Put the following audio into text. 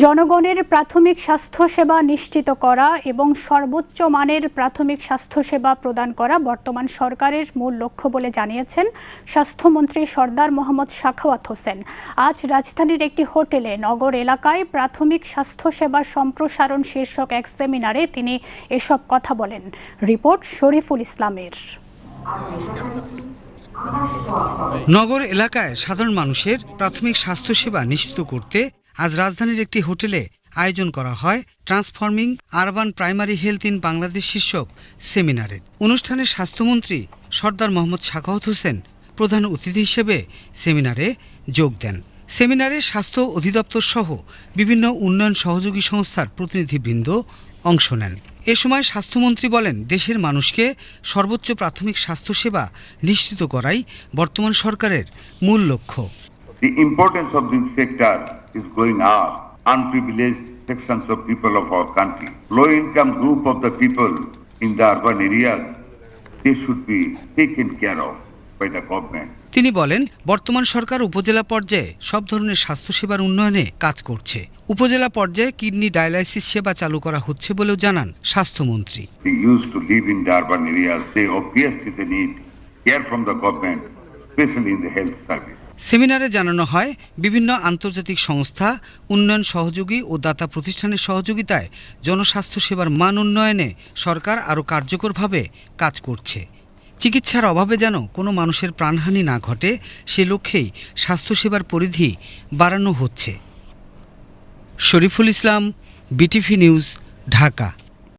জনগণের প্রাথমিক স্বাস্থ্যসেবা নিশ্চিত করা এবং সর্বোচ্চ মানের প্রাথমিক স্বাস্থ্যসেবা প্রদান করা বর্তমান সরকারের মূল লক্ষ্য বলে জানিয়েছেন স্বাস্থ্যমন্ত্রী সরদার মোহাম্মদ সাখাওয়াত হোসেন। আজ রাজধানীর একটি হোটেলে নগর এলাকায় প্রাথমিক স্বাস্থ্যসেবা সম্প্রসারণ শীর্ষক এক সেমিনারে তিনি এসব কথা বলেন। রিপোর্ট শরীফুল ইসলামের। নগর এলাকায় সাধারণ মানুষের প্রাথমিক স্বাস্থ্যসেবা নিশ্চিত করতে আজ রাজধানীর একটি হোটেলে আয়োজন করা হয় transforming urban primary health in Bangladesh শীর্ষক সেমিনারের। অনুষ্ঠানে স্বাস্থ্যমন্ত্রী সরদার মোহাম্মদ সাখাওয়াত হোসেন প্রধান অতিথি হিসেবে সেমিনারে যোগ দেন। সেমিনারে স্বাস্থ্য অধিদপ্তর সহ বিভিন্ন উন্নয়ন সহযোগী সংস্থার প্রতিনিধিবৃন্দ অংশ নেন। এ সময় স্বাস্থ্যমন্ত্রী বলেন, দেশের মানুষকে সর্বোচ্চ প্রাথমিক স্বাস্থ্যসেবা নিশ্চিত করাই বর্তমান সরকারের মূল লক্ষ্য। The importance of this sector is going up. Unprivileged sections of people of our country, low-income group of the people in the urban areas, they should be taken care of by the government. তিনি বলেন, বর্তমান সরকার উপজেলা পর্যায়ে সব ধরনের স্বাস্থ্যসেবার উন্নয়নে কাজ করছে। উপজেলা পর্যায়ে কিডনি ডায়ালাইসিস সেবা চালু করা হচ্ছে বলেও জানান স্বাস্থ্যমন্ত্রী। They used to live in the urban areas. They obviously they need care from the government, especially in the health service. সেমিনারে জানানো হয়, বিভিন্ন আন্তর্জাতিক সংস্থা, উন্নয়ন সহযোগী ও দাতা প্রতিষ্ঠানের সহযোগিতায় জনস্বাস্থ্য সেবার মান উন্নয়নে সরকার আরও কার্যকরভাবে কাজ করছে। চিকিৎসার অভাবে যেন কোনো মানুষের প্রাণহানি না ঘটে, সে লক্ষ্যেই স্বাস্থ্যসেবার পরিধি বাড়ানো হচ্ছে। Shariful Islam, BTV news, Dhaka.